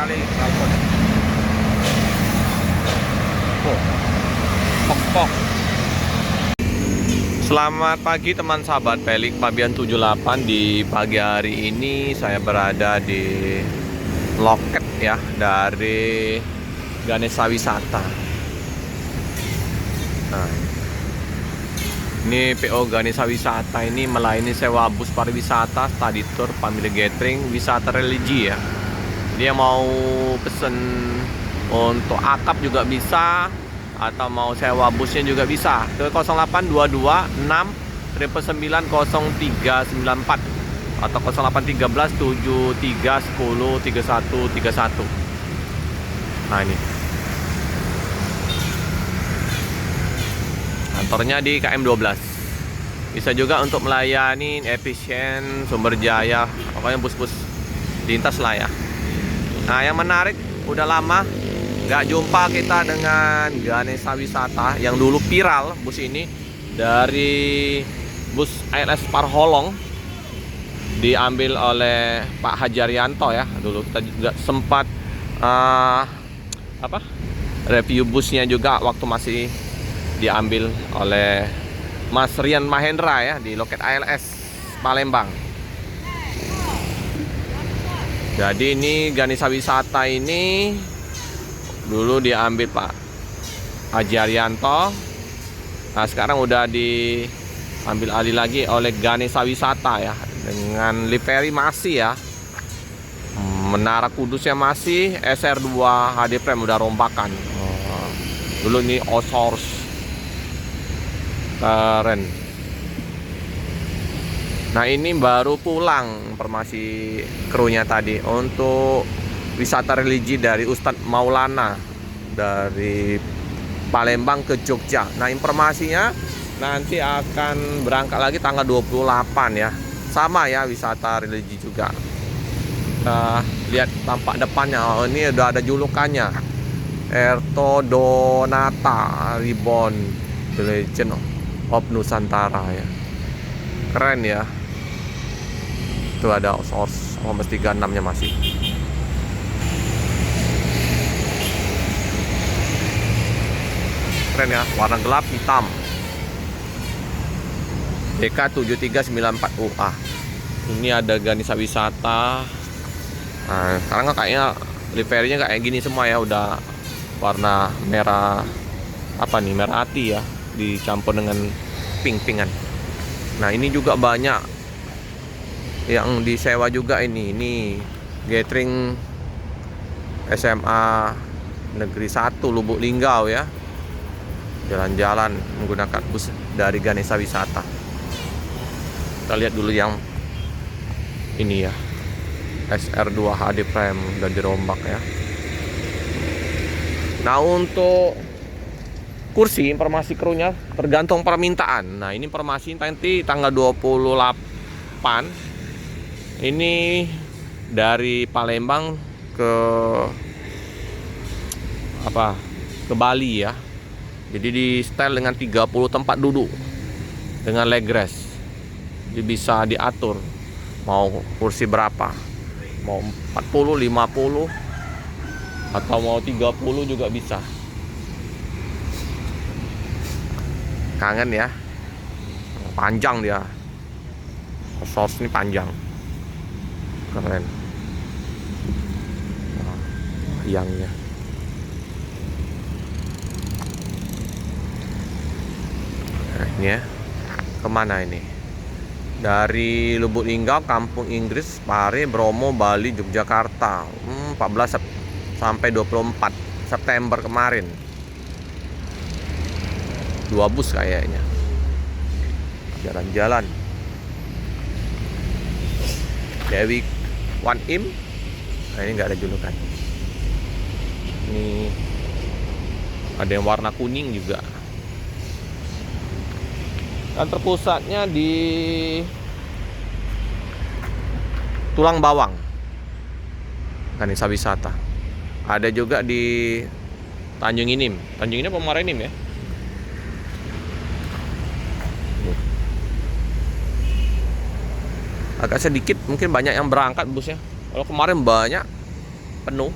kali balkon. Oh, pok. Selamat pagi teman sahabat Pelik Fabian 78. Di pagi hari ini saya berada di loket ya dari Ganesha Wisata. Nah, ini PO Ganesha Wisata ini melayani sewa bus pariwisata, study tour, family gathering, wisata religi ya. Dia mau pesen untuk akap juga bisa, atau mau sewa busnya juga bisa ke 0822 6 999 0394 atau 0813 73 10 31 31. Nah, ini kantornya di KM 12. Bisa juga untuk melayani efisien, Sumber Jaya, pokoknya bus-bus lintas lah ya. Nah, yang menarik, udah lama nggak jumpa kita dengan Ganesha Wisata yang dulu viral bus ini, dari bus ALS Parholong diambil oleh Pak Haji Arianto ya. Dulu kita juga sempat review busnya juga waktu masih diambil oleh Mas Rian Mahendra ya di loket ALS Palembang. Jadi ini Ganesha Wisata ini dulu diambil Pak Haji Arianto. Nah, sekarang udah diambil alih lagi oleh Ganesha Wisata ya, dengan livery masih ya. Menara Kudusnya masih, SR2 HD Prime udah rombakan. Dulu ini outsource. Keren. Nah, ini baru pulang informasi krunya tadi untuk wisata religi dari Ustadz Maulana dari Palembang ke Jogja. Nah, informasinya nanti akan berangkat lagi tanggal 28 ya. Sama ya, wisata religi juga. Kita lihat tampak depannya. Oh, ini udah ada julukannya, Erto Donata Reborn, The Legend of Nusantara ya. Keren ya. Itu ada outsource Homes 36-nya masih. Keren ya, warna gelap hitam. DK7394UA. Ini ada Ganesha Wisata. Nah, sekarang kayaknya liverynya kayak gini semua ya, udah warna merah, apa nih, merah hati ya, dicampur dengan pink-pinkan. Nah, ini juga banyak yang disewa juga ini. Ini gathering SMA Negeri 1 Lubuk Linggau ya. Jalan-jalan menggunakan bus dari Ganesha Wisata. Kita lihat dulu yang ini ya, SR2 HD Prime dan dirombak ya. Nah, untuk kursi, informasi krunya tergantung permintaan. Nah, ini informasi nanti tanggal 28. Ini dari Palembang ke Bali ya. Jadi di setel dengan 30 tempat duduk dengan leg rest. Jadi bisa diatur mau kursi berapa, mau 40, 50 atau mau 30 juga bisa. Kangen ya, panjang dia, source ini panjang, keren. Yangnya ini ya. Kemana ini? Dari Lubuk Linggau, Kampung Inggris, Pare, Bromo, Bali, Yogyakarta. 14 sampai 24 September kemarin. 2 bus kayaknya. Jalan-jalan. Dewi One Im. Nah, ini nggak ada julukan. Ini ada yang warna kuning juga. Dan terpusatnya di Tulang Bawang, Ganesha Wisata. Ada juga di Tanjung Inim. Tanjung Inim apa Marinim ya? Agak sedikit, mungkin banyak yang berangkat busnya. Kalau kemarin banyak, penuh.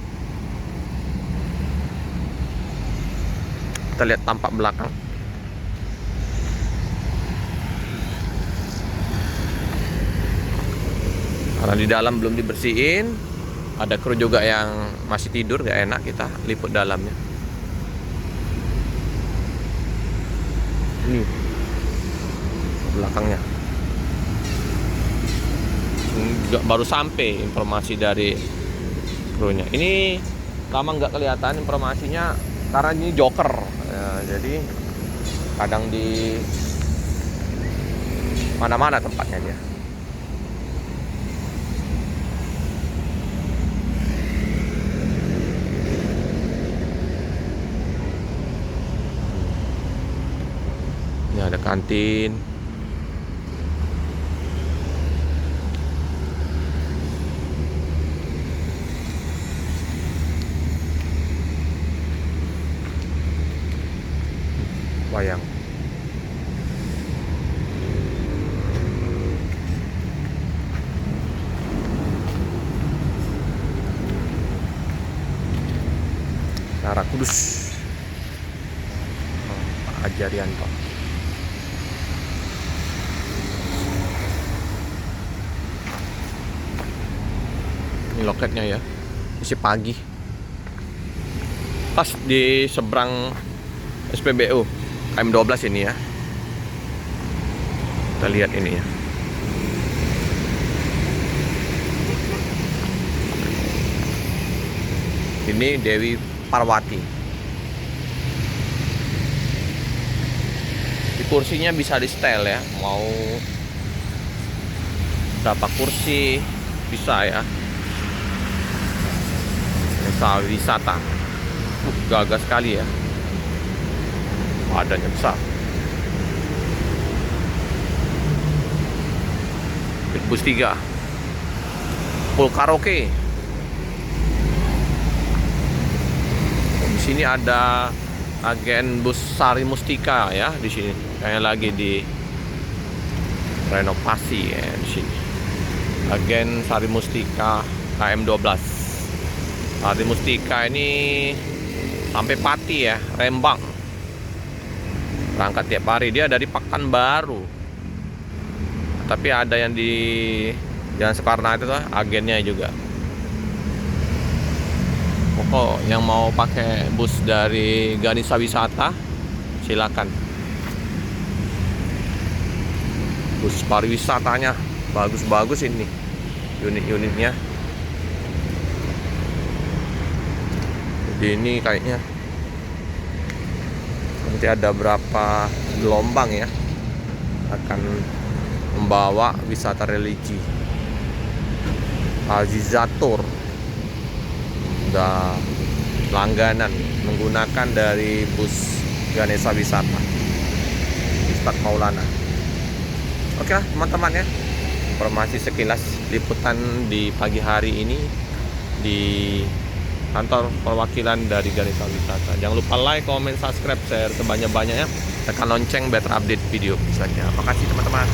Kita lihat tampak belakang. Karena di dalam belum dibersihin, ada kru juga yang masih tidur, gak enak kita liput dalamnya. Ini belakangnya. Ini juga baru sampai informasi dari krunya. Ini lama nggak kelihatan informasinya karena ini joker ya, jadi kadang di mana-mana tempatnya dia. Ini ada kantin. Wayang. Nara Kudus. Pak Ajarianto. Ini loketnya ya. Isi pagi. Pas di seberang SPBU KM12 ini ya. Kita lihat ini ya. Ini Dewi Parwati. Di kursinya bisa di setel ya. Mau berapa kursi bisa ya. Desa wisata. Gagah sekali ya. Badannya besar. Bus 3 full karaoke. Di sini ada agen bus Sari Mustika ya di sini. Kayak lagi di renovasi ya di sini. Agen Sari Mustika KM12. Sari Mustika ini sampai Pati ya, Rembang. Berangkat tiap hari, dia dari Pekanbaru. Tapi ada yang di Jalan Soekarno itu tuh agennya juga. Pokok yang mau pakai bus dari Ganesha Wisata silakan. Bus pariwisatanya bagus-bagus ini unit-unitnya. Jadi ini kayaknya nanti ada berapa gelombang ya akan membawa wisata religi. Azizatur udah langganan menggunakan dari bus Ganesha Wisata Ustadz Maulana. Oke lah teman-teman ya, informasi sekilas liputan di pagi hari ini di kantor perwakilan dari Ganesha Wisata. Jangan lupa like, comment, subscribe, share sebanyak-banyaknya. Tekan lonceng biar terupdate video selanjutnya. Makasih teman-teman.